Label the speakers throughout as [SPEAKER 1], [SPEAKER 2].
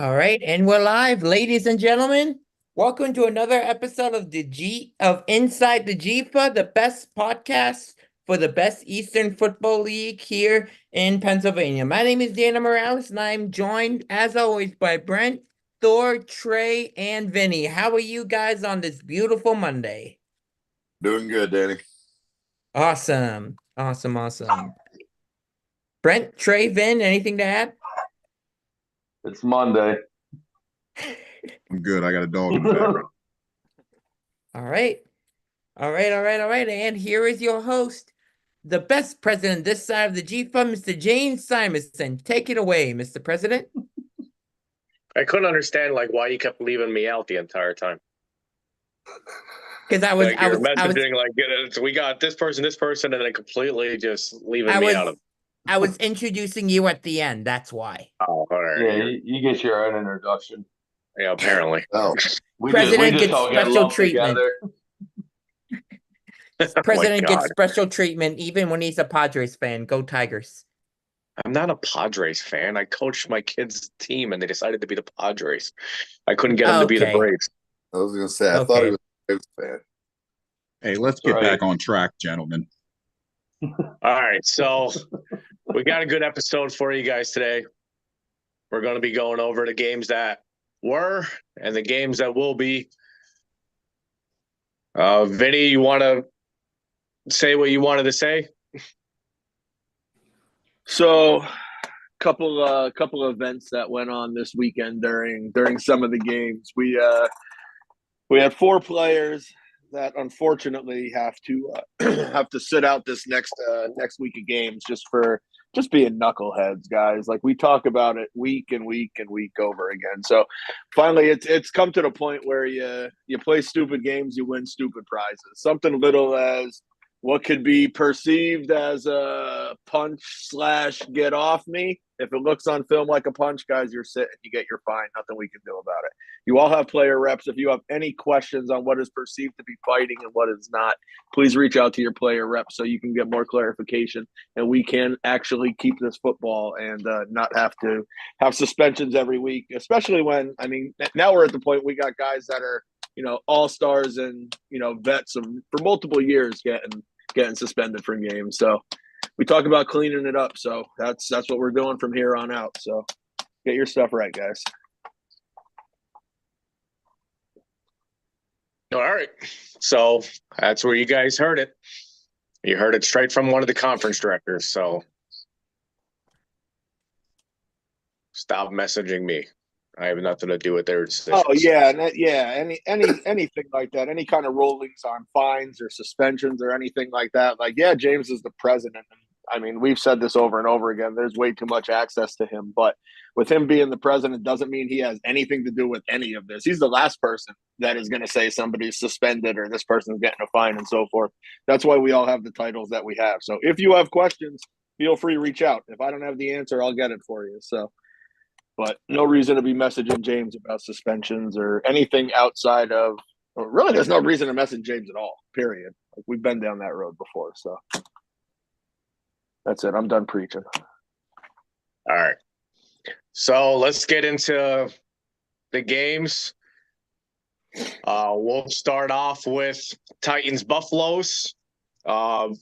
[SPEAKER 1] All right, and we're live, ladies and gentlemen. Welcome to another episode of Inside the GEFA, the best podcast for the best Eastern Football League here in Pennsylvania. My name is Dana Morales, and I'm joined, as always, by Brent, Thor, Trey, and Vinny. How are you guys on this beautiful Monday?
[SPEAKER 2] Doing good, Danny.
[SPEAKER 1] Awesome, awesome. Brent, Trey, Vin, anything to add?
[SPEAKER 3] It's Monday.
[SPEAKER 2] I'm good. I got a dog in the background.
[SPEAKER 1] All right. And here is your host, the best president this side of the GFA, Mr. James Simonson. Take it away, Mr. President.
[SPEAKER 4] I couldn't understand why you kept leaving me out the entire time.
[SPEAKER 1] Because I was
[SPEAKER 4] messaging we got this person, and then completely just leaving me out of.
[SPEAKER 1] I was introducing you at the end. That's why.
[SPEAKER 4] Oh, all right.
[SPEAKER 3] Yeah, you get your own introduction.
[SPEAKER 4] Yeah, apparently.
[SPEAKER 2] Oh,
[SPEAKER 1] President gets special treatment. President gets special treatment even when he's a Padres fan. Go Tigers.
[SPEAKER 4] I'm not a Padres fan. I coached my kids' team, and they decided to be the Padres. I couldn't get them to be the Braves.
[SPEAKER 2] I was going to say, I thought he was a Braves fan.
[SPEAKER 5] Hey, let's get back on track, gentlemen.
[SPEAKER 4] All right, so we got a good episode for you guys today. We're going to be going over the games that were and the games that will be. Vinny, you want to say what you wanted to say?
[SPEAKER 6] So, couple of events that went on this weekend during some of the games. We had four players that unfortunately have to sit out this next week of games just being knuckleheads, guys. Like, we talk about it week and week and week over again. So finally it's come to the point where you play stupid games, you win stupid prizes. Something little as what could be perceived as a punch/get off me. If it looks on film like a punch, guys, you're sitting, you get your fine. Nothing we can do about it. You all have player reps. If you have any questions on what is perceived to be fighting and what is not, please reach out to your player rep so you can get more clarification and we can actually keep this football and not have to have suspensions every week, especially when, now we're at the point we got guys that are, all-stars and, vets for multiple years getting suspended from games. So we talk about cleaning it up. So that's what we're doing from here on out. So get your stuff right, guys.
[SPEAKER 4] All right. So that's where you guys heard it. You heard it straight from one of the conference directors. So stop messaging me. I have nothing to do with their decisions.
[SPEAKER 6] Oh yeah, anything like that, any kind of rulings on fines or suspensions or anything like that. Like, yeah, James is the president. We've said this over and over again. There's way too much access to him, but with him being the president doesn't mean he has anything to do with any of this. He's the last person that is going to say somebody's suspended or this person's getting a fine and so forth. That's why we all have the titles that we have. So if you have questions, feel free to reach out. If I don't have the answer, I'll get it for you. So. But no reason to be messaging James about suspensions or anything outside of. Really, there's no reason to message James at all. Period. Like, we've been down that road before, so that's it. I'm done preaching.
[SPEAKER 4] All right. So let's get into the games. We'll start off with Titans Buffaloes.
[SPEAKER 3] What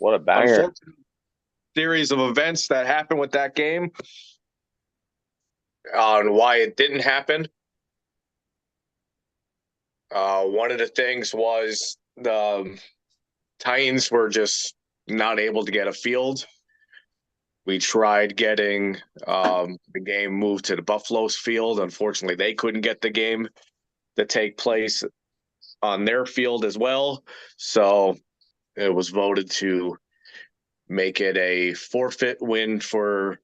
[SPEAKER 3] a banger!
[SPEAKER 4] Series of events that happened with that game. On why it didn't happen. One of the things was the Titans were just not able to get a field. We tried getting the game moved to the Buffalo's field. Unfortunately, they couldn't get the game to take place on their field as well. So it was voted to make it a forfeit win for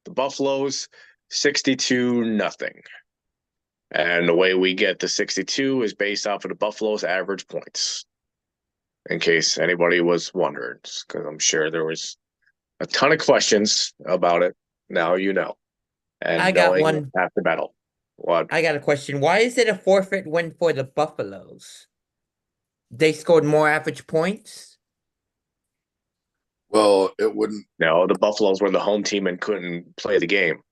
[SPEAKER 4] the Buffaloes. 62-0. And the way we get the 62 is based off of the Buffalo's average points. In case anybody was wondering, because I'm sure there was a ton of questions about it. Now you know. And
[SPEAKER 1] I got one
[SPEAKER 4] after battle. What?
[SPEAKER 1] I got a question. Why is it a forfeit win for the Buffaloes? They scored more average points?
[SPEAKER 2] Well, it wouldn't.
[SPEAKER 4] No, the Buffaloes were the home team and couldn't play the game.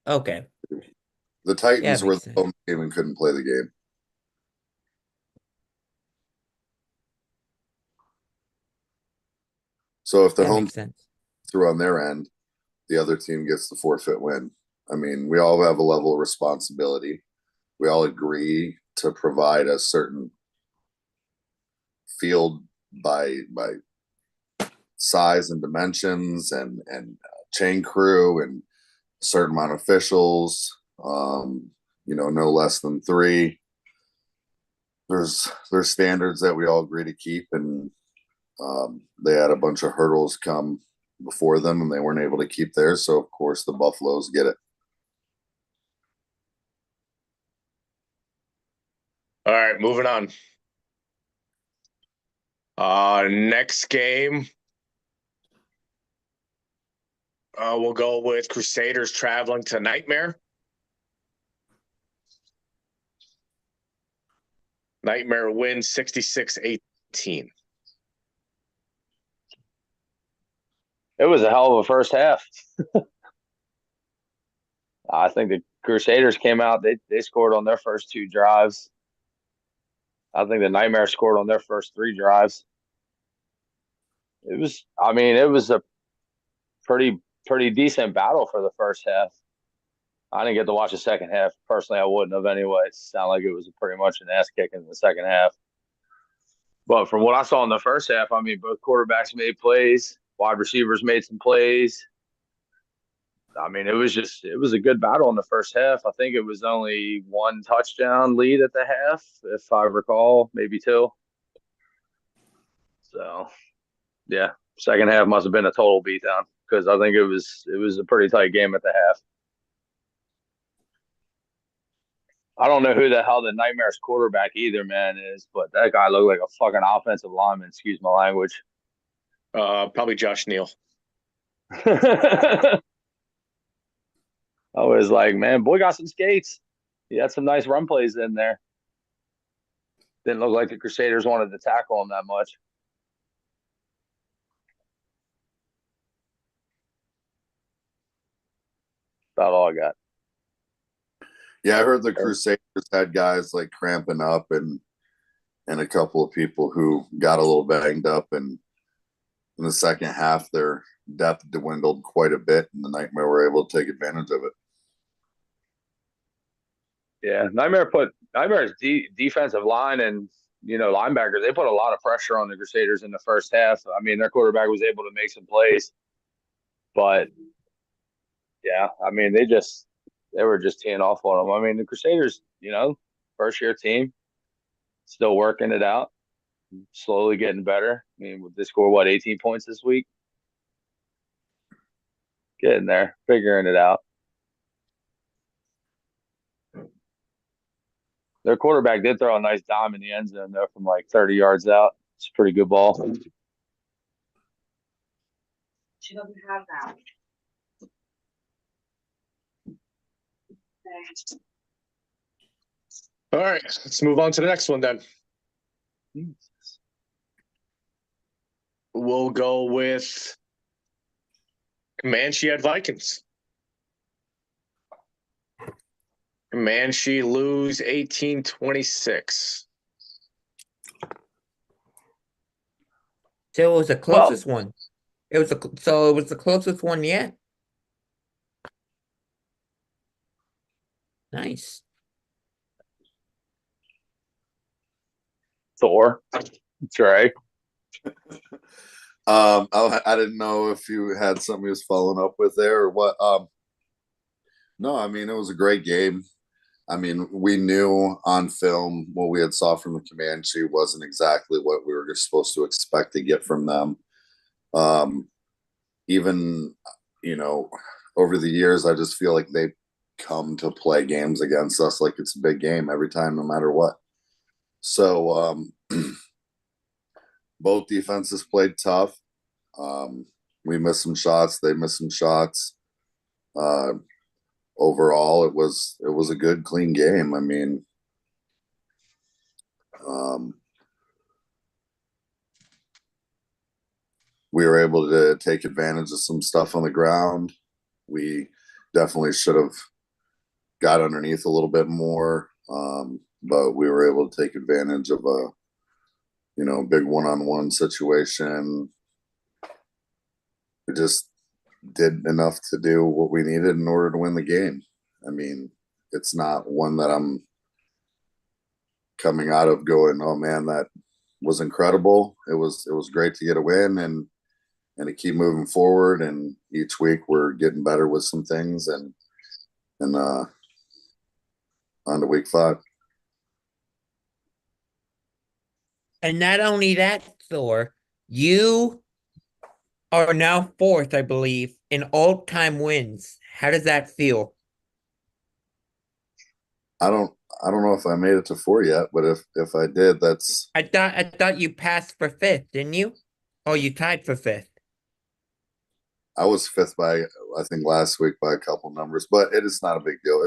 [SPEAKER 1] Okay.
[SPEAKER 2] The Titans were
[SPEAKER 1] makes
[SPEAKER 2] the
[SPEAKER 1] sense.
[SPEAKER 2] home team and couldn't play the game. So if the
[SPEAKER 1] That
[SPEAKER 2] home
[SPEAKER 1] makes sense.
[SPEAKER 2] threw on their end, the other team gets the forfeit win. I mean, we all have a level of responsibility. We all agree to provide a certain field by size and dimensions and chain crew and a certain amount of officials. No less than 3. There's standards that we all agree to keep, and they had a bunch of hurdles come before them, and they weren't able to keep theirs. So of course the Buffaloes get it.
[SPEAKER 4] All right, moving on. Next game, we'll go with Crusaders traveling to Nightmare. Nightmare wins 66-18.
[SPEAKER 3] It was a hell of a first half. I think the Crusaders came out. They scored on their first 2 drives. I think the Nightmare scored on their first 3 drives. It was a pretty decent battle for the first half. I didn't get to watch the second half. Personally, I wouldn't have anyway. It sounded like it was pretty much an ass kick in the second half. But from what I saw in the first half, I mean, both quarterbacks made plays. Wide receivers made some plays. I mean, it was a good battle in the first half. I think it was only 1 touchdown lead at the half, if I recall, maybe 2. So, yeah, second half must have been a total beatdown because I think it was a pretty tight game at the half. I don't know who the hell the Nightmares quarterback either, man, is, but that guy looked like a fucking offensive lineman. Excuse my language.
[SPEAKER 4] Probably Josh Neal.
[SPEAKER 3] I was like, man, boy got some skates. He had some nice run plays in there. Didn't look like the Crusaders wanted to tackle him that much. About all I got.
[SPEAKER 2] Yeah, I heard the Crusaders had guys like cramping up and a couple of people who got a little banged up, and in the second half their depth dwindled quite a bit, and the Nightmare were able to take advantage of it.
[SPEAKER 3] Yeah, Nightmare's defensive line and linebackers. They put a lot of pressure on the Crusaders in the first half. I mean, their quarterback was able to make some plays, but yeah, I mean, they were just teeing off on them. I mean, the Crusaders, first year team, still working it out, slowly getting better. I mean, they score 18 points this week? Getting there, figuring it out. Their quarterback did throw a nice dime in the end zone though from like 30 yards out. It's a pretty good ball.
[SPEAKER 7] She doesn't have that.
[SPEAKER 4] All right, let's move on to the next one then. We'll go with Comanche at Vikings. Comanche lose 18-26.
[SPEAKER 1] So it was the closest one. It was the closest one yet. Nice.
[SPEAKER 3] Thor. That's right.
[SPEAKER 2] I didn't know if you had something you was following up with there or what. No, I mean, it was a great game. I mean, we knew on film what we had saw from the Comanche wasn't exactly what we were supposed to expect to get from them. Even, over the years, I just feel like they come to play games against us like it's a big game every time, no matter what. So both defenses played tough. We missed some shots. They missed some shots. Overall, it was a good, clean game. I mean, we were able to take advantage of some stuff on the ground. We definitely should have got underneath a little bit more, but we were able to take advantage of a big one-on-one situation. We just did enough to do what we needed in order to win the game. I mean, it's not one that I'm coming out of going, oh man, that was incredible. It was great to get a win and to keep moving forward. And each week we're getting better with some things and on to week 5.
[SPEAKER 1] And not only that, Thor, you are now 4th, I believe, in all-time wins. How does that feel?
[SPEAKER 2] I don't know if I made it to 4 yet, but if I did, that's
[SPEAKER 1] I thought you passed for 5th, didn't you? Oh, you tied for 5th.
[SPEAKER 2] I was 5th by I think last week by a couple numbers, but it is not a big deal.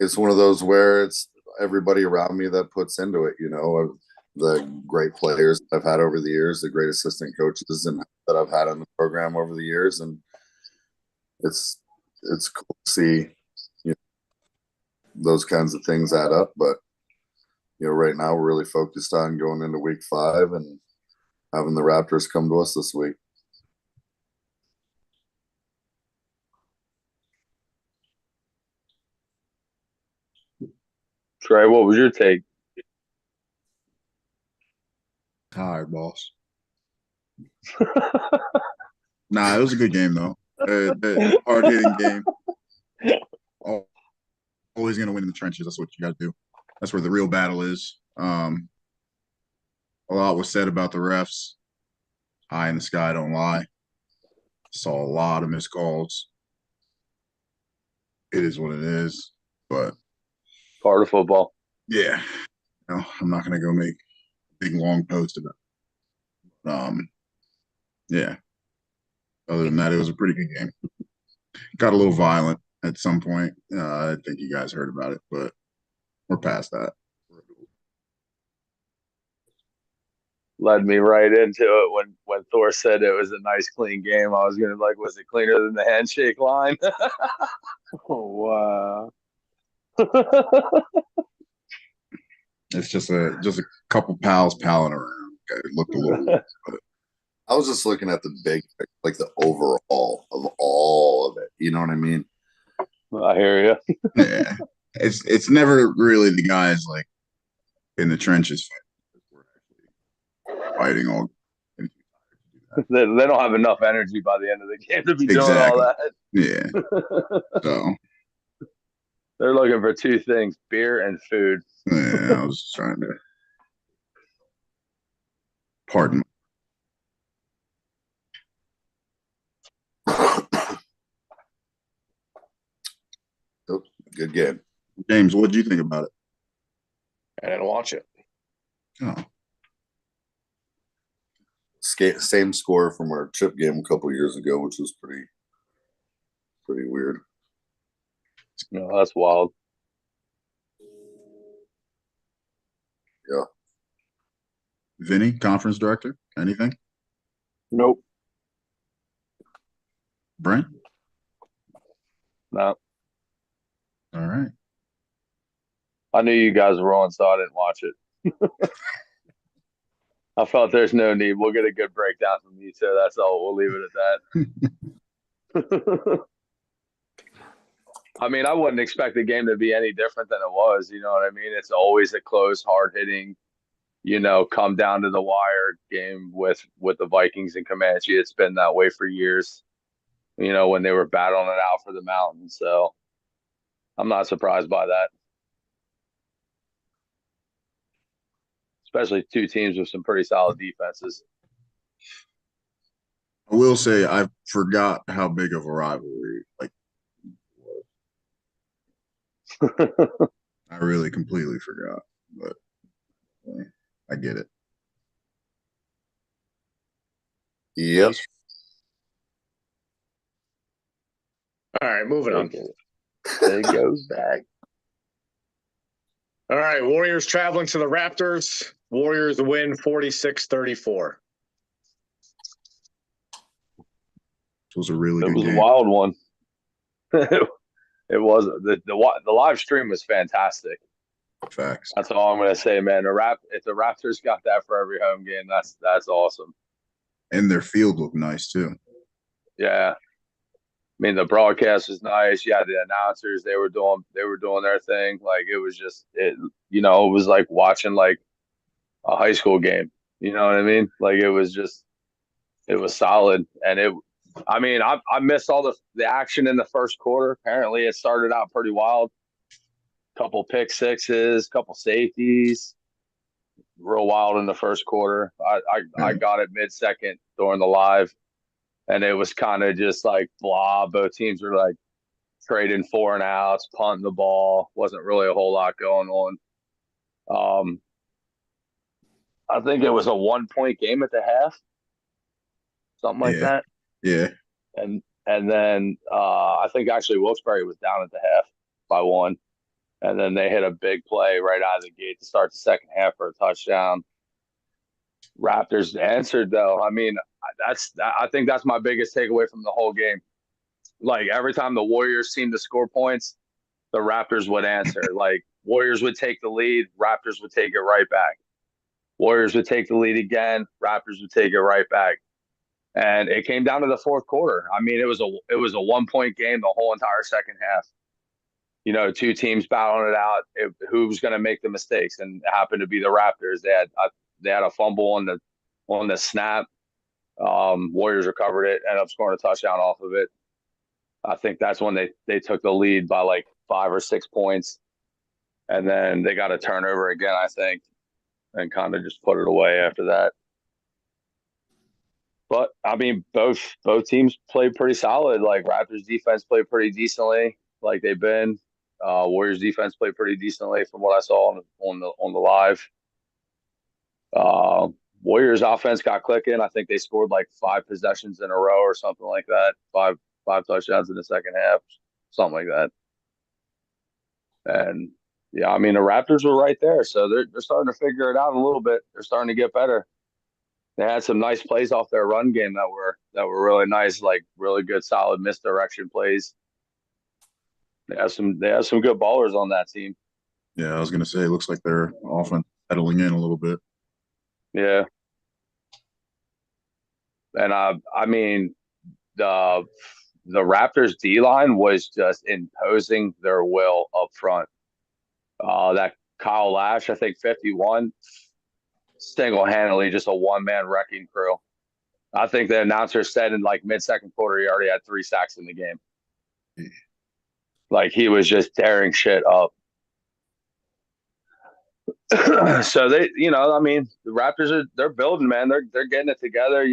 [SPEAKER 2] It's one of those where it's everybody around me that puts into it, the great players I've had over the years, the great assistant coaches and that I've had in the program over the years, and it's cool to see those kinds of things add up. But right now we're really focused on going into week 5 and having the Raptors come to us this week.
[SPEAKER 3] Trey, what was your take?
[SPEAKER 5] Tired, boss. Nah, it was a good game though. Hard hitting game. Always gonna win in the trenches. That's what you got to do. That's where the real battle is. A lot was said about the refs. Eye in the sky don't lie. Saw a lot of missed calls. It is what it is. But
[SPEAKER 3] Part of football.
[SPEAKER 5] yeah, I'm not gonna go make a big long post about it. Yeah. Other than that, it was a pretty good game. Got a little violent at some point. I think you guys heard about it, but we're past that.
[SPEAKER 3] Led me right into it when Thor said it was a nice, clean game. I was gonna be like, was it cleaner than the handshake line?
[SPEAKER 6] Oh, wow.
[SPEAKER 5] It's just a couple pals palling around. It looked a little weird, but
[SPEAKER 2] I was just looking at the big, like the overall of all of it. You know what I mean?
[SPEAKER 3] I hear you.
[SPEAKER 5] yeah, it's never really the guys like in the trenches fighting all.
[SPEAKER 3] They don't have enough energy by the end of the game to be doing all
[SPEAKER 5] Exactly.
[SPEAKER 3] that.
[SPEAKER 5] Yeah. So
[SPEAKER 3] They're looking for 2 things: beer and food.
[SPEAKER 5] yeah, I was trying to pardon.
[SPEAKER 2] Good game.
[SPEAKER 5] James, what did you think about it?
[SPEAKER 4] I didn't watch it.
[SPEAKER 5] Oh,
[SPEAKER 2] Same score from our chip game a couple years ago, which was pretty weird.
[SPEAKER 3] No, that's wild.
[SPEAKER 2] Yeah.
[SPEAKER 5] Vinny, conference director, anything?
[SPEAKER 6] Nope.
[SPEAKER 5] Brent?
[SPEAKER 3] No.
[SPEAKER 5] All right.
[SPEAKER 3] I knew you guys were on, so I didn't watch it. I felt there's no need. We'll get a good breakdown from you, so that's all. We'll leave it at that. I mean, I wouldn't expect the game to be any different than it was. You know what I mean? It's always a close, hard-hitting, come down to the wire game with the Vikings and Comanche. It's been that way for years, when they were battling it out for the mountain. So I'm not surprised by that. Especially 2 teams with some pretty solid defenses.
[SPEAKER 5] I will say I forgot how big of a rivalry I really completely forgot, but I get it.
[SPEAKER 2] Yep.
[SPEAKER 4] All right, moving on.
[SPEAKER 3] It goes back.
[SPEAKER 4] All right, Warriors traveling to the Raptors. Warriors win 46-34.
[SPEAKER 5] It was a really
[SPEAKER 3] It
[SPEAKER 5] good
[SPEAKER 3] was
[SPEAKER 5] game.
[SPEAKER 3] a wild one. It was the live stream was fantastic.
[SPEAKER 5] Facts.
[SPEAKER 3] That's all I'm gonna say, man. If the Raptors got that for every home game, that's awesome.
[SPEAKER 5] And their field looked nice too.
[SPEAKER 3] Yeah. I mean, the broadcast was nice. You had the announcers; they were doing their thing. Like it was just it was like watching like a high school game. You know what I mean? Like it was solid, and I mean, I missed all the action in the first quarter. Apparently, it started out pretty wild. Couple pick sixes, couple safeties, real wild in the first quarter. I got it mid-second during the live, and it was kind of just like blah. Both teams were like trading 4 and outs, punting the ball. Wasn't really a whole lot going on. I think it was a 1-point game at the half, something like that.
[SPEAKER 5] Yeah.
[SPEAKER 3] And then I think actually Wilkes-Barre was down at the half by 1. And then they hit a big play right out of the gate to start the second half for a touchdown. Raptors answered though. I mean, I think that's my biggest takeaway from the whole game. Like every time the Warriors seemed to score points, the Raptors would answer. Like Warriors would take the lead, Raptors would take it right back. Warriors would take the lead again, Raptors would take it right back. And it came down to the fourth quarter. I mean, it was a 1-point game the whole entire second half. Two teams battling it out. Who was going to make the mistakes? And it happened to be the Raptors. They had a fumble on the snap. Warriors recovered it, ended up scoring a touchdown off of it. I think that's when they took the lead by like 5 or 6 points. And then they got a turnover again, I think, and kind of just put it away after that. But I mean, both teams played pretty solid. Like Raptors defense played pretty decently, like they've been. Warriors defense played pretty decently from what I saw on the live. Warriors offense got clicking. I think they scored like 5 possessions in a row or something like that. Five touchdowns in the second half, something like that. And yeah, I mean the Raptors were right there, so they're starting to figure it out a little bit. They're starting to get better. They had some nice plays off their run game that were really nice, like really good, solid misdirection plays. They have some good ballers on that team.
[SPEAKER 5] Yeah, I was gonna say it looks like they're often settling in a little bit.
[SPEAKER 3] Yeah, and I mean the Raptors D line was just imposing their will up front. That Kyle Lash, I think 51, single handedly just a one-man wrecking crew. I think the announcer said in like mid-second quarter he already had 3 sacks in the game. Like he was just tearing shit up. So they, I mean, the Raptors they're building, man. They're getting it together.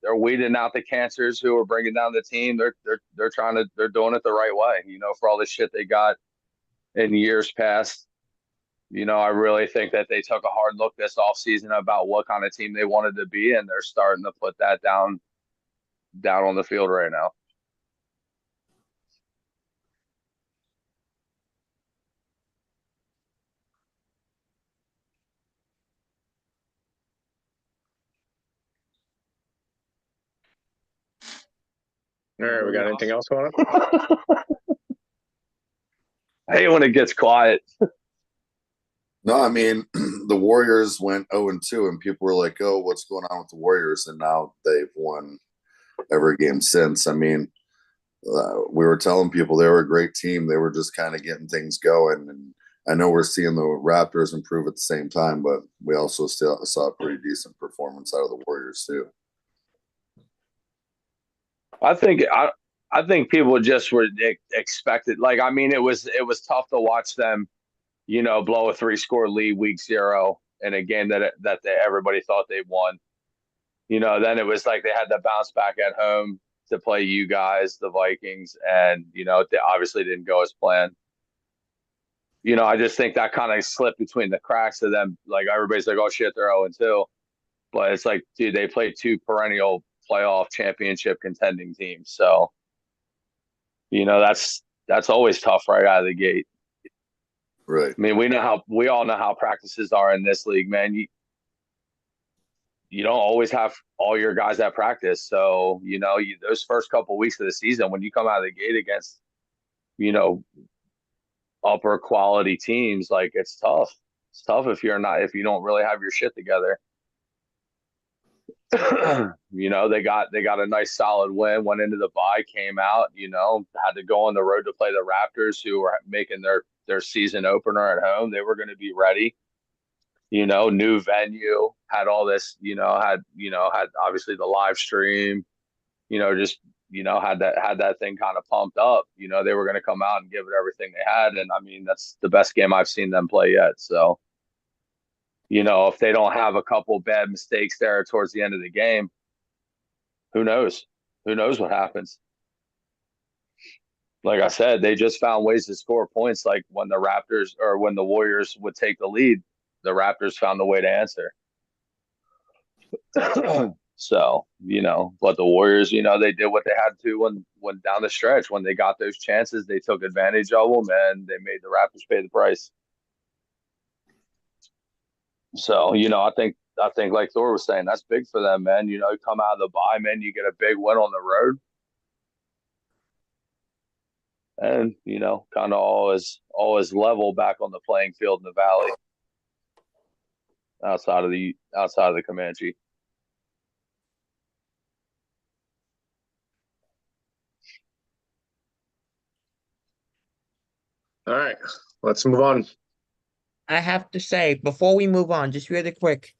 [SPEAKER 3] They're weeding out the cancers who are bringing down the team. They're doing it the right way. For all the shit they got in years past. I really think that they took a hard look this offseason about what kind of team they wanted to be, and they're starting to put that down on the field right now.
[SPEAKER 4] All right, we got anything else going on?
[SPEAKER 3] I hate when it gets quiet.
[SPEAKER 2] No, I mean the Warriors went 0-2, and people were like, "Oh, what's going on with the Warriors?" And now they've won every game since. I mean, we were telling people they were a great team. They were just kind of getting things going, and I know we're seeing the Raptors improve at the same time, but we also still saw a pretty decent performance out of the Warriors too.
[SPEAKER 3] I think people just were expected. Like, I mean, it was tough to watch them, blow a 3-score lead week 0 in a game that everybody thought they won. Then it was like they had to bounce back at home to play you guys, the Vikings, and they obviously didn't go as planned. I just think that kind of slipped between the cracks of them. Like everybody's like, "Oh shit, they're 0-2," but it's like, dude, they played 2 perennial playoff championship contending teams, so that's always tough right out of the gate.
[SPEAKER 2] Right.
[SPEAKER 3] I mean, we all know how practices are in this league, man. You don't always have all your guys at practice. So, those first couple of weeks of the season, when you come out of the gate against upper quality teams, like it's tough. It's tough if you don't really have your shit together. They got a nice solid win, went into the bye, came out, had to go on the road to play the Raptors, who were making their season opener at home. They were going to be ready. New venue, had all this, had obviously the live stream, just had that thing kind of pumped up. They were going to come out and give it everything they had, and I mean that's the best game I've seen them play yet. So, if they don't have a couple bad mistakes there towards the end of the game, who knows? Who knows what happens? Like I said, they just found ways to score points. Like when the Warriors would take the lead, the Raptors found a way to answer. So, but the Warriors, they did what they had to when down the stretch, when they got those chances, they took advantage of them and they made the Raptors pay the price. So, I think like Thor was saying, that's big for them, man. You come out of the bye, man, you get a big win on the road. And, kind of all is level back on the playing field in the valley outside of the Comanche.
[SPEAKER 4] All right, let's move on.
[SPEAKER 1] I have to say, before we move on, just really quick,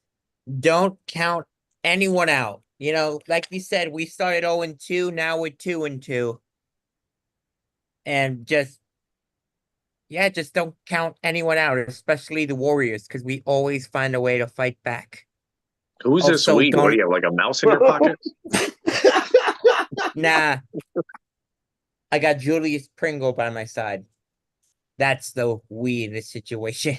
[SPEAKER 1] don't count anyone out. Like we said, we started 0-2, now we're 2-2. And just don't count anyone out, especially the Warriors, because we always find a way to fight back.
[SPEAKER 4] Who's this
[SPEAKER 1] Also,
[SPEAKER 4] we? What do you have, like a mouse in your pocket?
[SPEAKER 1] Nah, I got Julius Pringle by my side. That's the we in this situation.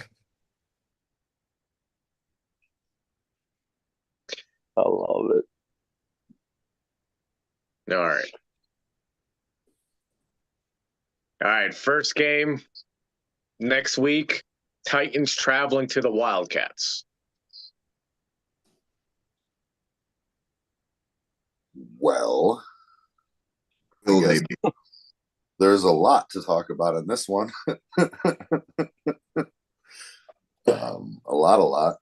[SPEAKER 3] I love it.
[SPEAKER 4] All right. All right, first game next week. Titans traveling to the Wildcats.
[SPEAKER 2] Well, I
[SPEAKER 5] Will
[SPEAKER 2] guess
[SPEAKER 5] they be?
[SPEAKER 2] there's a lot to talk about in this one. A lot.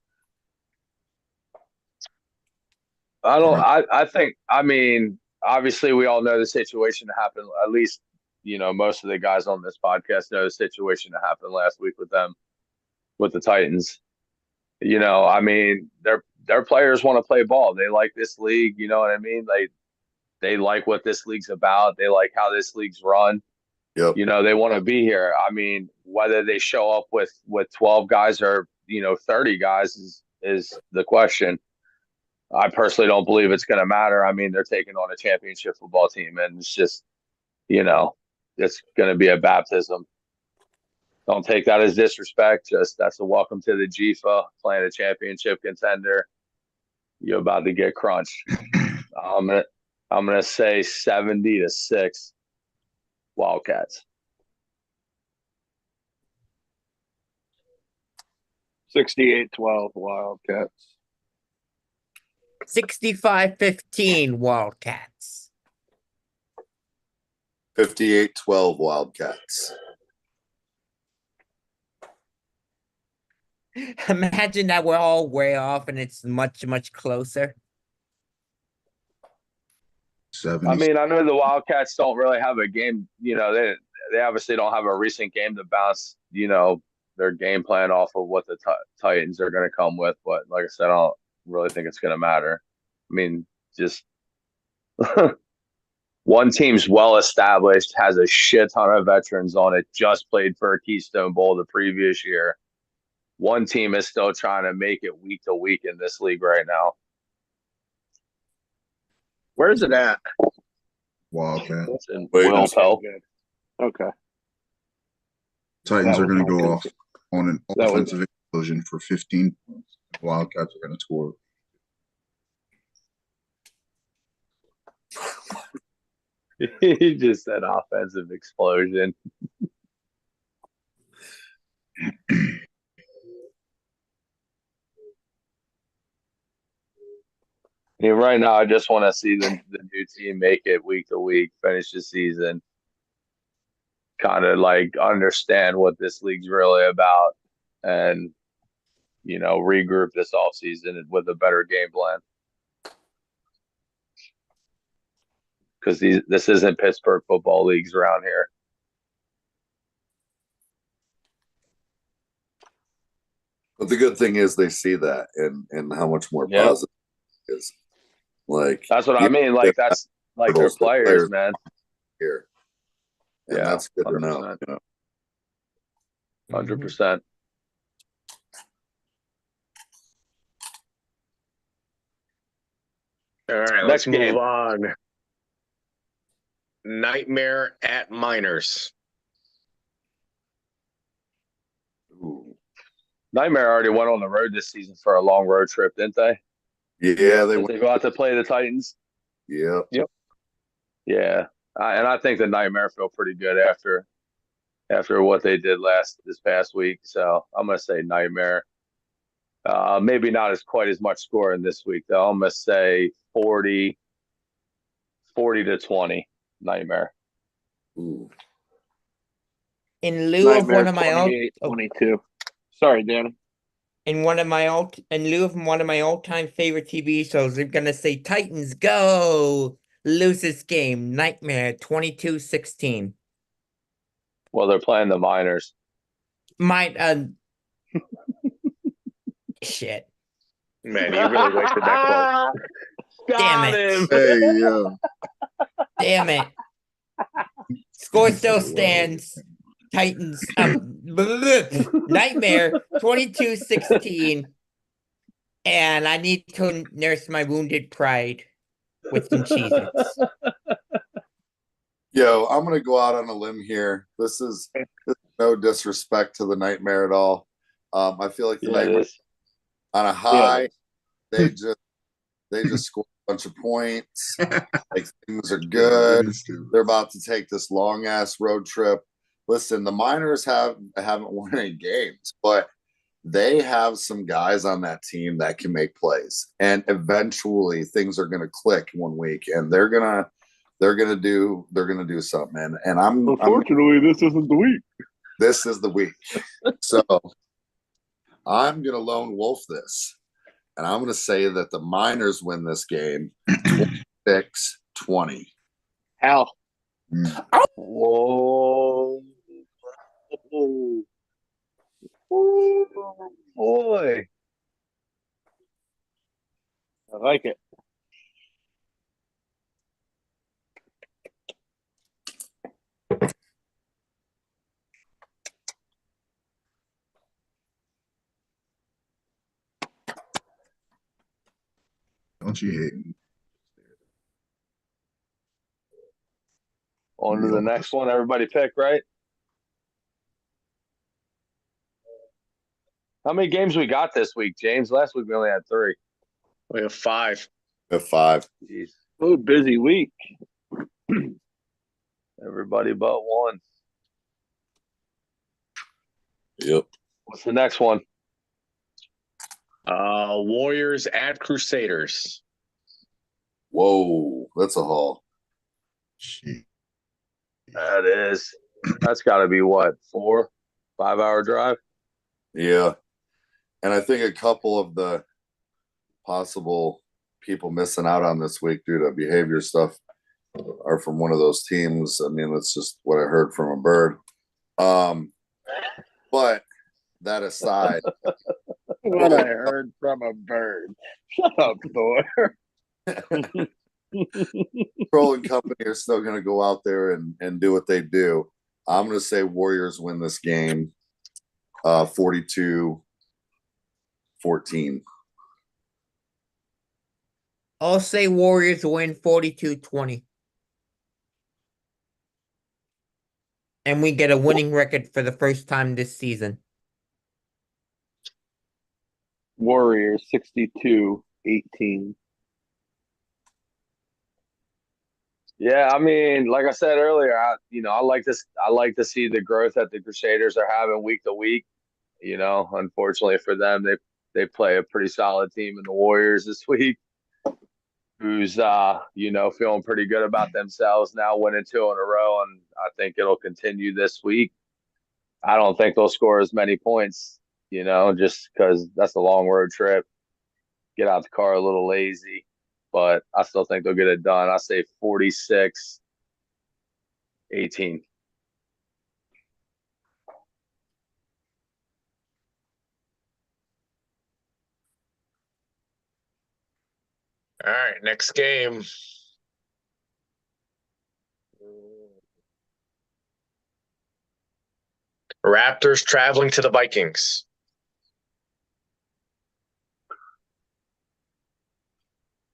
[SPEAKER 3] I think, I mean, obviously we all know the situation that happened. At least, most of the guys on this podcast know the situation that happened last week with them, with the Titans. I mean, their players want to play ball. They like this league. You know what I mean? They like what this league's about. They like how this league's run.
[SPEAKER 2] Yep.
[SPEAKER 3] They want to be here. I mean, whether they show up with 12 guys or 30 guys is the question. I personally don't believe it's going to matter. I mean, they're taking on a championship football team, and it's just, it's going to be a baptism. Don't take that as disrespect. Just that's a welcome to the GEFA, playing a championship contender. You're about to get crunched. I'm gonna say 70-6 Wildcats.
[SPEAKER 6] 68-12 Wildcats.
[SPEAKER 1] 65-15 Wildcats.
[SPEAKER 2] 58-12 Wildcats.
[SPEAKER 1] Imagine that we're all way off and it's much, much closer.
[SPEAKER 5] 70.
[SPEAKER 3] I mean, I know the Wildcats don't really have a game. They obviously don't have a recent game to bounce, their game plan off of what the Titans are going to come with. But like I said, I don't really think it's going to matter. I mean, just one team's well established, has a shit ton of veterans on it, just played for a Keystone Bowl the previous year. One team is still trying to make it week to week in this league right now.
[SPEAKER 6] Where is it at?
[SPEAKER 5] Wildcat.
[SPEAKER 3] It's in
[SPEAKER 2] Wait,
[SPEAKER 3] Will Pell.
[SPEAKER 6] Okay.
[SPEAKER 5] Titans
[SPEAKER 6] That
[SPEAKER 5] are going to
[SPEAKER 6] was
[SPEAKER 5] go
[SPEAKER 6] my
[SPEAKER 5] off on an
[SPEAKER 6] That was-
[SPEAKER 5] offensive explosion for 15 points. Wildcats are going to score.
[SPEAKER 3] He just said offensive explosion. Right now, I just want to see the new team make it week to week, finish the season. kind of like understand what this league's really about and, regroup this offseason with a better game plan. Because this isn't Pittsburgh football leagues around here.
[SPEAKER 2] But the good thing is they see that and how much more positive it is. Like
[SPEAKER 3] that's what I mean. Like that's like their players, man.
[SPEAKER 2] Here. And that's good 100%. To know.
[SPEAKER 3] 100%.
[SPEAKER 4] All right, let's move on. Nightmare at Miners.
[SPEAKER 3] Ooh. Nightmare already went on the road this season for a long road trip, didn't they?
[SPEAKER 2] Yeah,
[SPEAKER 3] they go out to play the Titans.
[SPEAKER 2] Yep.
[SPEAKER 3] Yeah, and I think the Nightmare feel pretty good after what they did this past week. So I'm gonna say Nightmare. Maybe not as quite as much scoring this week though. I'm gonna say 40-20 Nightmare.
[SPEAKER 2] Ooh.
[SPEAKER 1] In lieu
[SPEAKER 6] Nightmare,
[SPEAKER 1] of one of my
[SPEAKER 6] 22. Sorry, Dan.
[SPEAKER 1] In lieu of one of my all-time favorite TV shows, I'm gonna say Titans go lose this game. Nightmare 22-16.
[SPEAKER 3] Well, they're playing the Miners.
[SPEAKER 1] Shit.
[SPEAKER 4] Man, you really wasted that quote.
[SPEAKER 1] Damn it.
[SPEAKER 5] Hey, yo.
[SPEAKER 1] Damn it. Score still stands. Titans, Nightmare 22-16. And I need to nurse my wounded pride with some Cheez-Its.
[SPEAKER 2] Yo, I'm going to go out on a limb here. This is no disrespect to the Nightmare at all. I feel like the Nightmare on a high, they just scored a bunch of points. Like things are good. They're about to take this long ass road trip. Listen, the Miners haven't won any games, but they have some guys on that team that can make plays, and eventually things are going to click one week, and they're gonna do something. And
[SPEAKER 6] unfortunately, this isn't the week.
[SPEAKER 2] This is the week. So I'm gonna lone wolf this, and I'm gonna say that the Miners win this game 26-20.
[SPEAKER 6] Hal.
[SPEAKER 3] Whoa. Oh, boy.
[SPEAKER 6] I like it.
[SPEAKER 5] Don't you hate me?
[SPEAKER 3] On to the next one. Everybody pick, right? How many games we got this week, James? Last week we only had 3.
[SPEAKER 4] We have 5.
[SPEAKER 2] We have 5.
[SPEAKER 3] Jeez.
[SPEAKER 6] Oh, busy week.
[SPEAKER 3] Everybody but one.
[SPEAKER 2] Yep.
[SPEAKER 3] What's the next one?
[SPEAKER 4] Warriors at Crusaders.
[SPEAKER 2] Whoa, that's a haul.
[SPEAKER 3] That's got to be what, 4-5 hour drive?
[SPEAKER 2] Yeah. And I think a couple of the possible people missing out on this week due to behavior stuff are from one of those teams. I mean, that's just what I heard from a bird. But that aside,
[SPEAKER 6] what I heard from a bird. Shut up, Thor.
[SPEAKER 2] Kroll and company are still going to go out there and do what they do. I'm going to say Warriors win this game 42-14.
[SPEAKER 1] I'll say Warriors win 42-20. And we get a winning record for the first time this season.
[SPEAKER 6] Warriors 62-18.
[SPEAKER 3] Yeah, I mean, like I said earlier, I like this. I like to see the growth that the Crusaders are having week to week. Unfortunately for them, they play a pretty solid team in the Warriors this week, who's feeling pretty good about themselves now, winning 2 in a row, and I think it'll continue this week. I don't think they'll score as many points, just because that's a long road trip. Get out the car a little lazy, but I still think they'll get it done. I say 46-18.
[SPEAKER 4] All right, next game. Raptors traveling to the Vikings.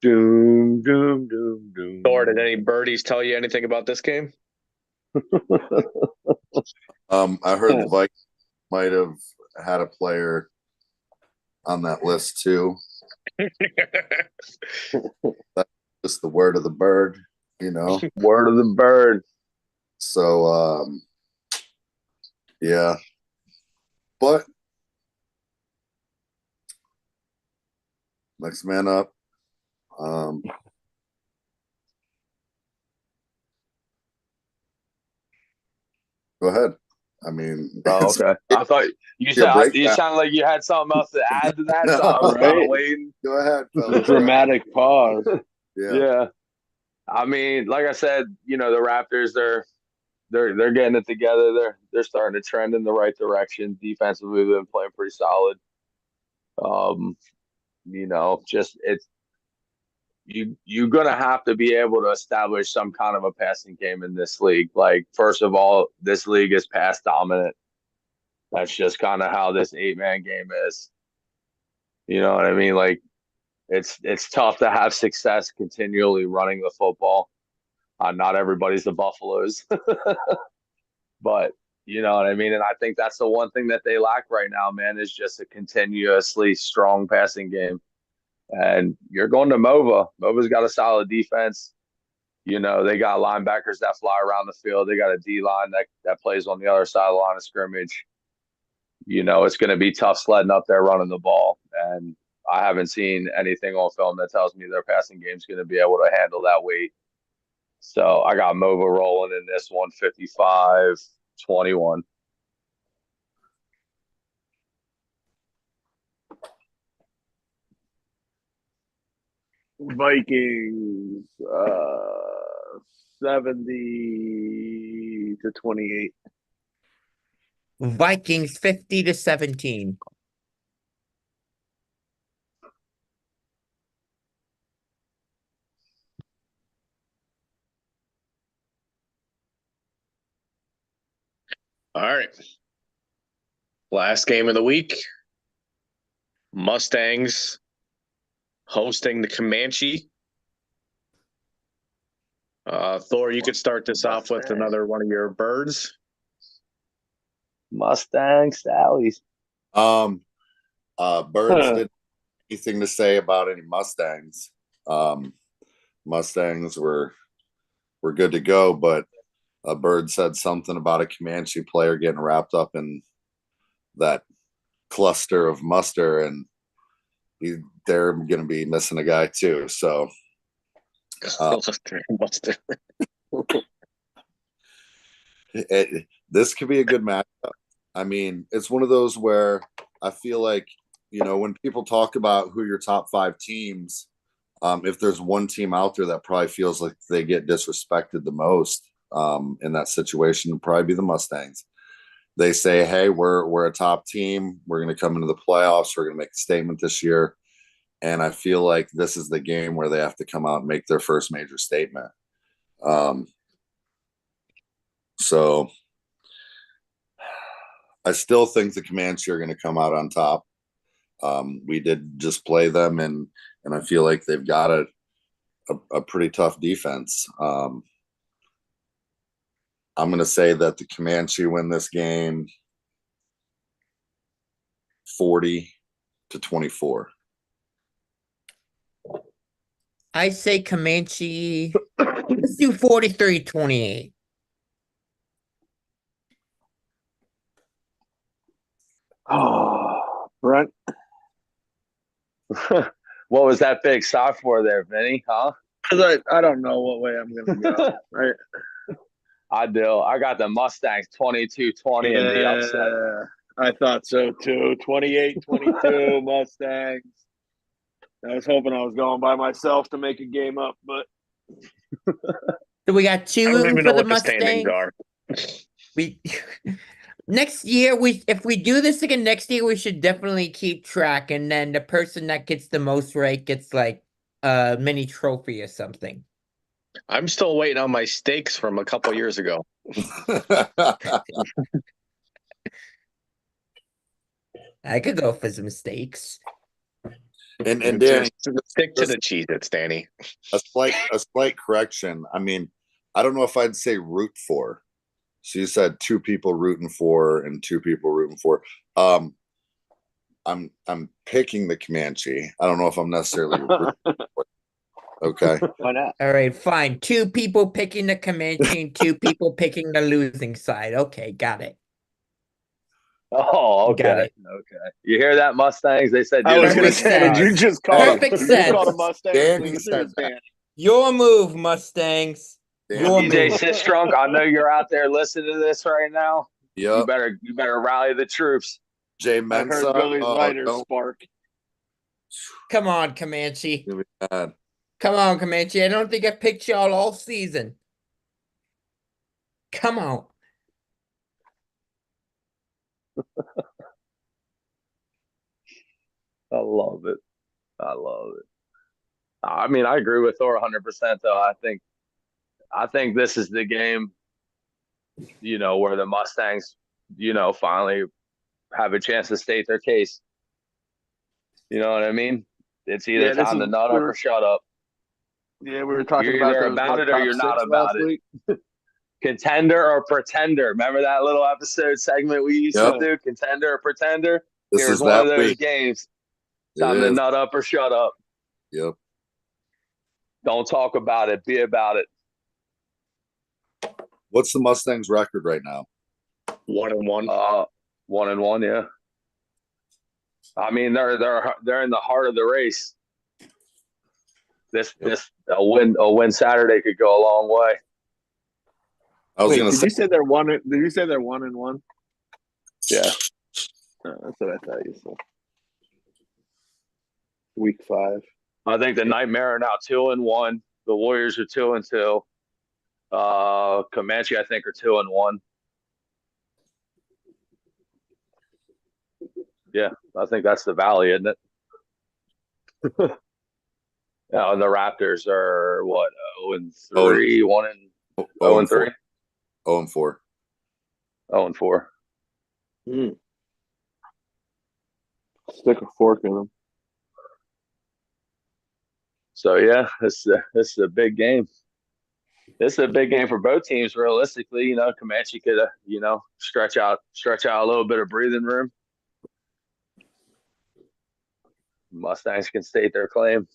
[SPEAKER 3] Doom, doom, doom, doom.
[SPEAKER 4] Thor, did any birdies tell you anything about this game?
[SPEAKER 2] I heard the Vikings might have had a player on that list too. That's just the word of the bird,
[SPEAKER 3] Word of the bird.
[SPEAKER 2] So yeah. But next man up. Go ahead. I mean,
[SPEAKER 3] Oh, okay. I thought you sounded like you had something else to add to that, so I was kind of waiting.
[SPEAKER 2] Go ahead,
[SPEAKER 6] A
[SPEAKER 2] fellas.
[SPEAKER 6] dramatic pause.
[SPEAKER 2] Yeah.
[SPEAKER 3] I mean, like I said, the Raptors, they're getting it together. They're starting to trend in the right direction. Defensively, they've been playing pretty solid. Just you're gonna have to be able to establish some kind of a passing game in this league. Like, first of all, this league is pass dominant. That's just kind of how this 8-man game is. You know what I mean? Like, it's tough to have success continually running the football. Not everybody's the Buffaloes, but you know what I mean? And I think that's the one thing that they lack right now, man, is just a continuously strong passing game. And you're going to Mova. Mova's got a solid defense. They got linebackers that fly around the field. They got a D-line that plays on the other side of the line of scrimmage. It's going to be tough sledding up there running the ball. And I haven't seen anything on film that tells me their passing game is going to be able to handle that weight. So I got Mova rolling in this one, 55-21.
[SPEAKER 6] Vikings 70-28.
[SPEAKER 1] Vikings 50-17.
[SPEAKER 4] All right. Last game of the week. Mustangs hosting the Comanche. Thor, you could start this off with another one of your birds.
[SPEAKER 3] Mustang Sallies.
[SPEAKER 2] Birds didn't have anything to say about any Mustangs. Mustangs were good to go, but a bird said something about a Comanche player getting wrapped up in that cluster of muster, and they're going to be missing a guy too. So this could be a good matchup. I mean, it's one of those where I feel like, when people talk about who your top 5 teams, if there's one team out there that probably feels like they get disrespected the most in that situation, it'd probably be the Mustangs. They say, hey, we're a top team. We're going to come into the playoffs. We're going to make a statement this year. And I feel like this is the game where they have to come out and make their first major statement. So I still think the Comanche are going to come out on top. We did just play them, and I feel like they've got a pretty tough defense. I'm going to say that the Comanche win this game 40-24.
[SPEAKER 1] I say Comanche. Let's do 43-28.
[SPEAKER 6] Oh, Brent.
[SPEAKER 3] What was that big sophomore there, Vinny? Huh?
[SPEAKER 6] because I don't know what way I'm going to go. Right?
[SPEAKER 3] I do. I got the Mustangs 22-20 in the upset.
[SPEAKER 6] Yeah, I thought so too. 28-22 Mustangs. I was hoping I was going by myself to make a game up, but
[SPEAKER 1] So we got
[SPEAKER 4] I
[SPEAKER 1] two
[SPEAKER 4] don't even
[SPEAKER 1] for
[SPEAKER 4] know
[SPEAKER 1] the
[SPEAKER 4] what the standings
[SPEAKER 1] Mustangs.
[SPEAKER 4] are.
[SPEAKER 1] We next year if we do this again next year, we should definitely keep track, and then the person that gets the most right gets like a mini trophy or something.
[SPEAKER 4] I'm still waiting on my steaks from a couple years ago.
[SPEAKER 1] I could go for some steaks.
[SPEAKER 2] and Danny,
[SPEAKER 4] Just stick to the Cheez-Its, Danny.
[SPEAKER 2] a slight correction. I mean, I don't know if I'd say root for. So you said two people rooting for and two people rooting for. I'm picking the Comanche. I don't know if I'm necessarily rooting for. Okay.
[SPEAKER 3] Why not?
[SPEAKER 1] All right, fine. Two people picking the Comanche and two people picking the losing side. Okay, got it.
[SPEAKER 3] Oh, okay.
[SPEAKER 1] Got it.
[SPEAKER 3] Okay. You hear that, Mustangs? They said
[SPEAKER 6] I was going to
[SPEAKER 1] Perfect
[SPEAKER 6] say, did you
[SPEAKER 1] sense.
[SPEAKER 6] just call
[SPEAKER 1] Perfect
[SPEAKER 6] did you call the
[SPEAKER 1] sense.
[SPEAKER 6] Mustangs
[SPEAKER 2] Danny
[SPEAKER 6] losers,
[SPEAKER 2] said that.
[SPEAKER 6] Danny?
[SPEAKER 1] Your move, Mustangs. Your
[SPEAKER 3] DJ
[SPEAKER 1] move.
[SPEAKER 3] Sistrunk, I know you're out there listening to this right now.
[SPEAKER 2] Yep.
[SPEAKER 3] You better rally the troops.
[SPEAKER 2] Jay
[SPEAKER 6] I
[SPEAKER 2] Mensa.
[SPEAKER 6] heard Billy's lighter
[SPEAKER 2] Don't
[SPEAKER 6] spark.
[SPEAKER 1] Come on, Comanche.
[SPEAKER 2] give me that.
[SPEAKER 1] Come on, Comanche. I don't think I picked y'all all season. Come on.
[SPEAKER 3] I love it. I love it. I mean, I agree with Thor 100%. Though I think this is the game, where the Mustangs, finally have a chance to state their case. You know what I mean? It's either
[SPEAKER 6] Yeah, this
[SPEAKER 3] time to
[SPEAKER 6] is-
[SPEAKER 3] nut up or shut up.
[SPEAKER 6] Yeah, we were talking
[SPEAKER 3] You're
[SPEAKER 6] about
[SPEAKER 3] either
[SPEAKER 6] those
[SPEAKER 3] about it or
[SPEAKER 6] top
[SPEAKER 3] you're not
[SPEAKER 6] six
[SPEAKER 3] about
[SPEAKER 6] last
[SPEAKER 3] it.
[SPEAKER 6] week.
[SPEAKER 3] Contender or pretender. Remember that little episode segment we used to
[SPEAKER 2] Yep.
[SPEAKER 3] do? Contender or pretender?
[SPEAKER 2] This
[SPEAKER 3] Here's
[SPEAKER 2] is
[SPEAKER 3] one of
[SPEAKER 2] that
[SPEAKER 3] those
[SPEAKER 2] week.
[SPEAKER 3] games.
[SPEAKER 2] It
[SPEAKER 3] Time to
[SPEAKER 2] is.
[SPEAKER 3] nut up or shut up.
[SPEAKER 2] Yep.
[SPEAKER 3] Don't talk about it. Be about it.
[SPEAKER 2] What's the Mustangs record right now?
[SPEAKER 4] 1-1.
[SPEAKER 3] 1-1, yeah. I mean, they're in the heart of the race. This a win Saturday could go a long way.
[SPEAKER 2] I was
[SPEAKER 6] Wait,
[SPEAKER 2] gonna
[SPEAKER 6] did
[SPEAKER 2] say
[SPEAKER 6] you say they're one? Did you say they're 1-1?
[SPEAKER 3] Yeah.
[SPEAKER 6] Oh, that's what I thought you said. Week 5.
[SPEAKER 3] I think the Nightmare are now 2-1. The Warriors are 2-2. Comanche, I think, are 2-1. Yeah, I think that's the Valley, isn't it? Yeah, and the Raptors are what 0-3, 0-3,
[SPEAKER 2] 0-4.
[SPEAKER 3] 0-4.
[SPEAKER 6] Stick a fork in them.
[SPEAKER 3] So yeah, this is a big game. This is a big game for both teams. Realistically, Comanche could stretch out a little bit of breathing room. Mustangs can state their claim.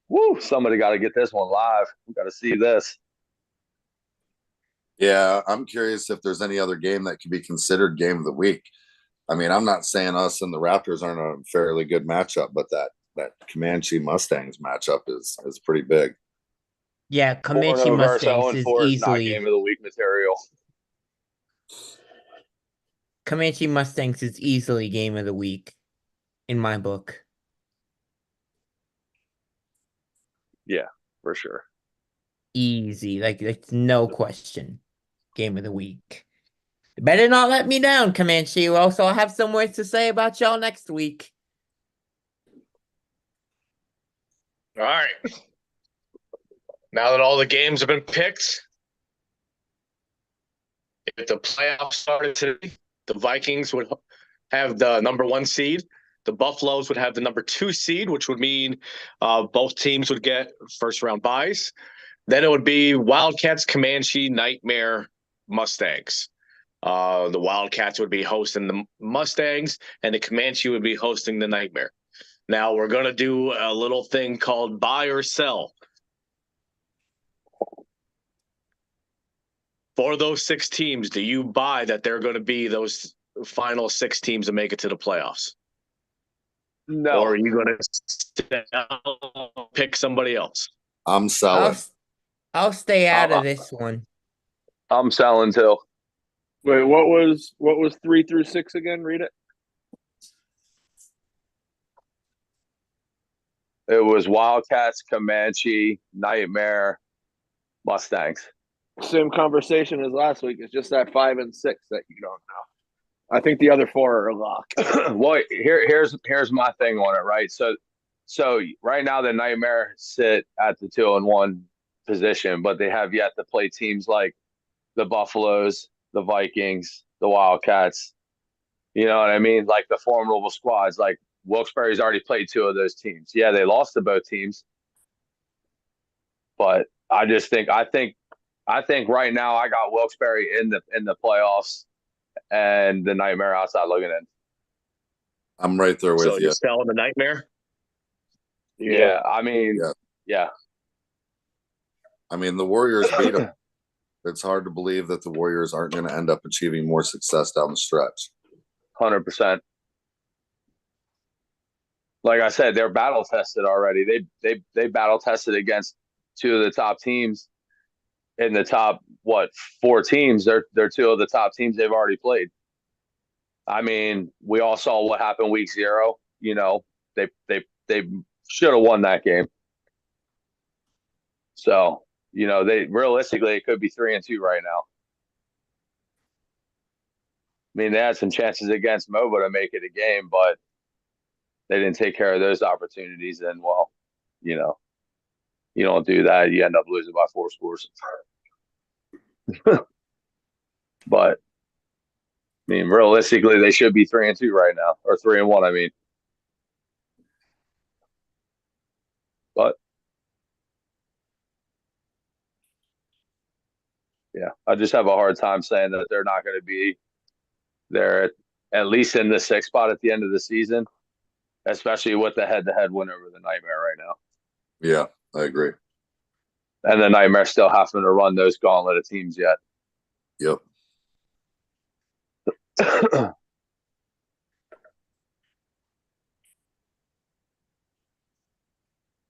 [SPEAKER 3] Woo! Somebody got to get this one live. We got to see this.
[SPEAKER 2] Yeah, I'm curious if there's any other game that could be considered game of the week. I mean, I'm not saying us and the Raptors aren't a fairly good matchup, but that Comanche Mustangs matchup is pretty big.
[SPEAKER 1] Yeah, Comanche
[SPEAKER 3] 4-0 versus
[SPEAKER 1] Mustangs is
[SPEAKER 3] 0-4 is not
[SPEAKER 1] easily
[SPEAKER 3] game of the week material.
[SPEAKER 1] Comanche Mustangs is easily game of the week in my book.
[SPEAKER 3] Yeah, for sure.
[SPEAKER 1] Easy, like it's no question. Game of the week. Better not let me down, Comanche. Also, I'll have some words to say about y'all next week.
[SPEAKER 4] All right. Now that all the games have been picked, if the playoffs started today, the Vikings would have the number 1 seed. The Buffaloes would have the number 2 seed, which would mean both teams would get first round buys. Then it would be Wildcats, Comanche, Nightmare, Mustangs. The Wildcats would be hosting the Mustangs, and the Comanche would be hosting the Nightmare. Now we're going to do a little thing called buy or sell. For those 6 teams, do you buy that they're going to be those final 6 teams to make it to the playoffs?
[SPEAKER 3] No.
[SPEAKER 4] Or are you going to pick somebody else?
[SPEAKER 2] I'm selling.
[SPEAKER 1] I'll stay out of this one.
[SPEAKER 3] I'm selling too.
[SPEAKER 6] Wait, what was 3 through 6 again? Read it.
[SPEAKER 3] It was Wildcats, Comanche, Nightmare, Mustangs.
[SPEAKER 6] Same conversation as last week. It's just that 5 and 6 that you don't know. I think the other 4 are locked.
[SPEAKER 3] Well, here's my thing on it, right? So right now the Nightmare sit at the 2-1 position, but they have yet to play teams like the Buffaloes, the Vikings, the Wildcats. You know what I mean? Like the formidable squads. Like Wilkes-Barre's already played 2 of those teams. Yeah, they lost to both teams, but I think right now I got Wilkes-Barre in the playoffs and the Nightmare outside looking in.
[SPEAKER 2] I'm right there with
[SPEAKER 4] So
[SPEAKER 2] you.
[SPEAKER 4] you're selling the Nightmare?
[SPEAKER 3] Yeah, I mean, yeah.
[SPEAKER 2] I mean, the Warriors beat them. It's hard to believe that the Warriors aren't going to end up achieving more success down the stretch.
[SPEAKER 3] 100%. Like I said, they're battle tested already. They battle tested against 2 of the top teams in the top 4 teams. They're 2 of the top teams they've already played. I mean, we all saw what happened week 0. You know, they should have won that game. So, you know, they realistically it could be 3-2 right now. I mean, they had some chances against Moba to make it a game, but they didn't take care of those opportunities. And well, you know, you don't do that, you end up losing by 4 scores. But I mean, realistically, they should be 3-2 right now, or 3-1. I mean, but yeah, I just have a hard time saying that they're not going to be there at least in the 6th spot at the end of the season, especially with the head-to-head win over the Nightmare right now.
[SPEAKER 2] Yeah, I agree.
[SPEAKER 3] And the Nightmare still having to run those gauntlet of teams yet.
[SPEAKER 2] Yep.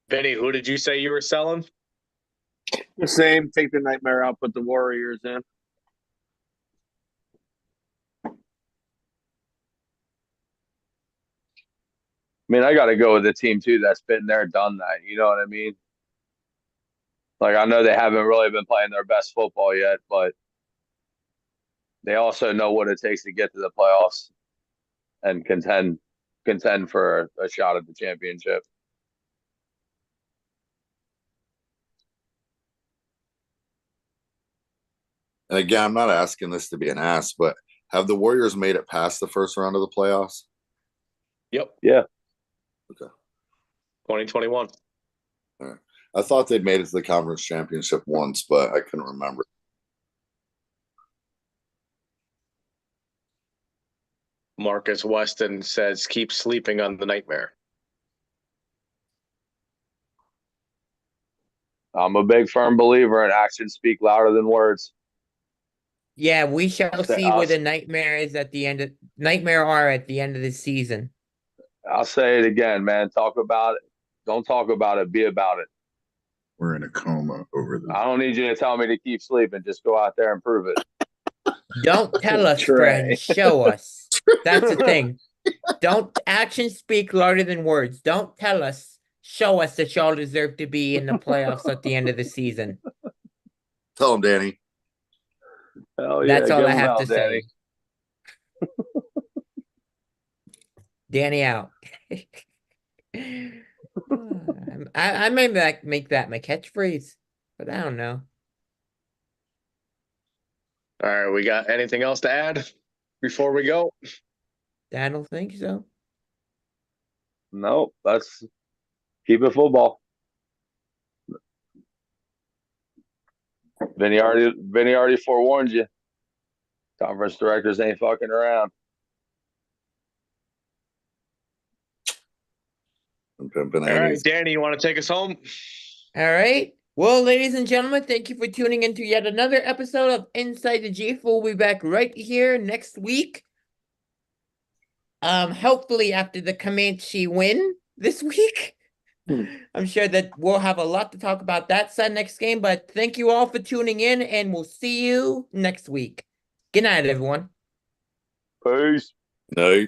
[SPEAKER 4] Vinny, who did you say you were selling?
[SPEAKER 6] The same. Take the Nightmare out, put the Warriors in.
[SPEAKER 3] I mean, I got to go with the team too that's been there, done that. You know what I mean? Like, I know they haven't really been playing their best football yet, but they also know what it takes to get to the playoffs and contend for a shot at the championship.
[SPEAKER 2] And again, I'm not asking this to be an ass, but have the Warriors made it past the first round of the playoffs?
[SPEAKER 4] Yep.
[SPEAKER 3] Yeah.
[SPEAKER 2] Okay.
[SPEAKER 4] 2021.
[SPEAKER 2] All right. I thought they'd made it to the conference championship once, but I couldn't remember.
[SPEAKER 4] Marcus Weston says, keep sleeping on the Nightmare.
[SPEAKER 3] I'm a big firm believer in actions speak louder than words.
[SPEAKER 1] Yeah, we shall see where the Nightmare is at the end of Nightmare are at the end of the season.
[SPEAKER 3] I'll say it again, man. Talk about it. Don't talk about it. Be about it.
[SPEAKER 5] We're in a coma over this.
[SPEAKER 3] I don't need you to tell me to keep sleeping. Just go out there and prove it.
[SPEAKER 1] Don't tell us, friend. Show us. That's the thing. Don't actions speak louder than words. Don't tell us. Show us that y'all deserve to be in the playoffs at the end of the season.
[SPEAKER 2] Tell them, Danny.
[SPEAKER 3] Hell yeah,
[SPEAKER 1] that's all
[SPEAKER 3] give
[SPEAKER 1] I
[SPEAKER 3] him
[SPEAKER 1] have
[SPEAKER 3] out,
[SPEAKER 1] to
[SPEAKER 3] Danny.
[SPEAKER 1] say. Danny out. I may make that my catchphrase, but I don't know.
[SPEAKER 4] All right, we got anything else to add before we go?
[SPEAKER 1] I don't think so.
[SPEAKER 3] Nope, let's keep it football. Vinny already forewarned you. Conference directors ain't fucking around.
[SPEAKER 4] All right, Danny, you want to take us home?
[SPEAKER 1] All right. Well, ladies and gentlemen, thank you for tuning in to yet another episode of Inside the GEFA. We'll be back right here next week. hopefully after the Comanche win this week. I'm sure that we'll have a lot to talk about that side next game, but thank you all for tuning in, and we'll see you next week. Good night, everyone.
[SPEAKER 3] Peace.
[SPEAKER 2] No.